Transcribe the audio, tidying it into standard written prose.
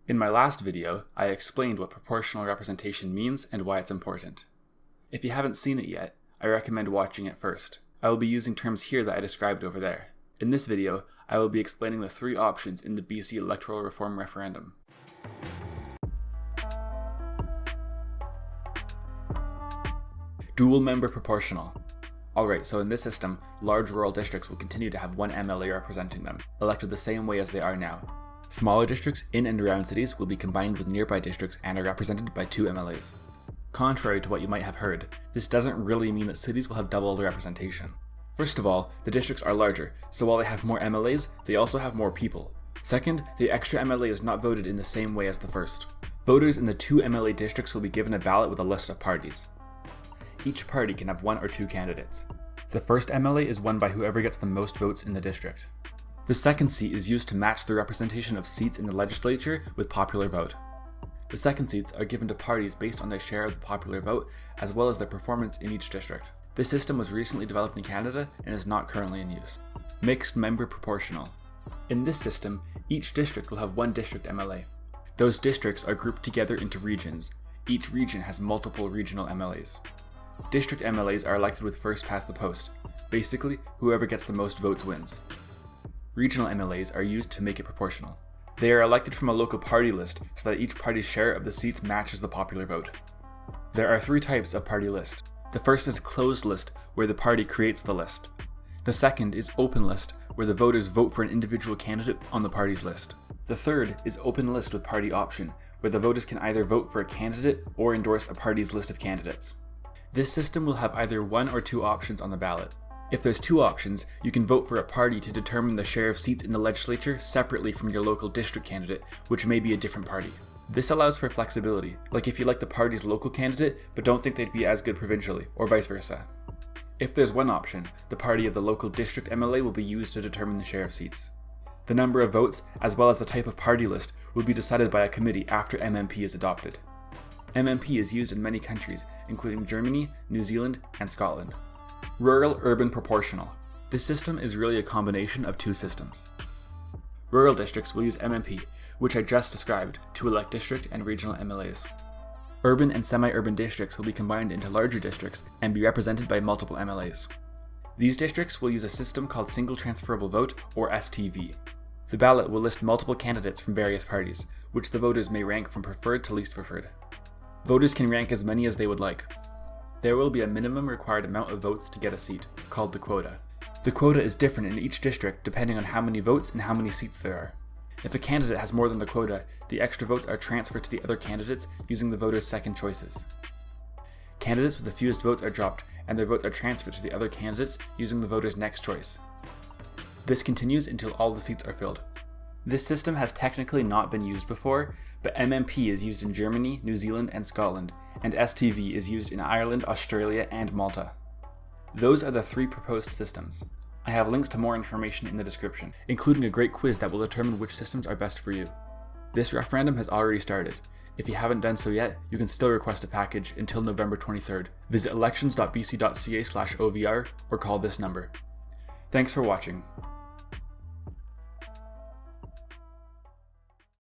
In my last video, I explained what proportional representation means and why it's important. If you haven't seen it yet, I recommend watching it first. I will be using terms here that I described over there. In this video, I will be explaining the three options in the BC electoral reform referendum. Dual member proportional. Alright, so in this system, large rural districts will continue to have one MLA representing them, elected the same way as they are now. Smaller districts in and around cities will be combined with nearby districts and are represented by 2 MLAs. Contrary to what you might have heard, this doesn't really mean that cities will have double the representation. First of all, the districts are larger, so while they have more MLAs, they also have more people. Second, the extra MLA is not voted in the same way as the first. Voters in the 2 MLA districts will be given a ballot with a list of parties. Each party can have 1 or 2 candidates. The first MLA is won by whoever gets the most votes in the district. The second seat is used to match the representation of seats in the legislature with popular vote. The second seats are given to parties based on their share of the popular vote, as well as their performance in each district. This system was recently developed in Canada and is not currently in use. Mixed member proportional. In this system, each district will have 1 district MLA. Those districts are grouped together into regions. Each region has multiple regional MLAs. District MLAs are elected with first past the post. Basically, whoever gets the most votes wins. Regional MLAs are used to make it proportional. They are elected from a local party list so that each party's share of the seats matches the popular vote. There are 3 types of party list. The first is closed list, where the party creates the list. The second is open list, where the voters vote for an individual candidate on the party's list. The third is open list with party option, where the voters can either vote for a candidate or endorse a party's list of candidates. This system will have either 1 or 2 options on the ballot. If there's 2 options, you can vote for a party to determine the share of seats in the legislature separately from your local district candidate, which may be a different party. This allows for flexibility, like if you like the party's local candidate but don't think they'd be as good provincially, or vice versa. If there's 1 option, the party of the local district MLA will be used to determine the share of seats. The number of votes, as well as the type of party list, will be decided by a committee after MMP is adopted. MMP is used in many countries, including Germany, New Zealand, and Scotland. Rural-urban proportional. This system is really a combination of 2 systems. Rural districts will use MMP, which I just described, to elect district and regional MLAs. Urban and semi-urban districts will be combined into larger districts and be represented by multiple MLAs. These districts will use a system called Single Transferable Vote, or STV. The ballot will list multiple candidates from various parties, which the voters may rank from preferred to least preferred. Voters can rank as many as they would like. There will be a minimum required amount of votes to get a seat, called the quota. The quota is different in each district depending on how many votes and how many seats there are. If a candidate has more than the quota, the extra votes are transferred to the other candidates using the voters' second choices. Candidates with the fewest votes are dropped, and their votes are transferred to the other candidates using the voters' next choice. This continues until all the seats are filled. This system has technically not been used before, but MMP is used in Germany, New Zealand, and Scotland, and STV is used in Ireland, Australia, and Malta. Those are the 3 proposed systems. I have links to more information in the description, including a great quiz that will determine which systems are best for you. This referendum has already started. If you haven't done so yet, you can still request a package until November 23rd. Visit elections.bc.ca/ovr or call this number. Thanks for watching.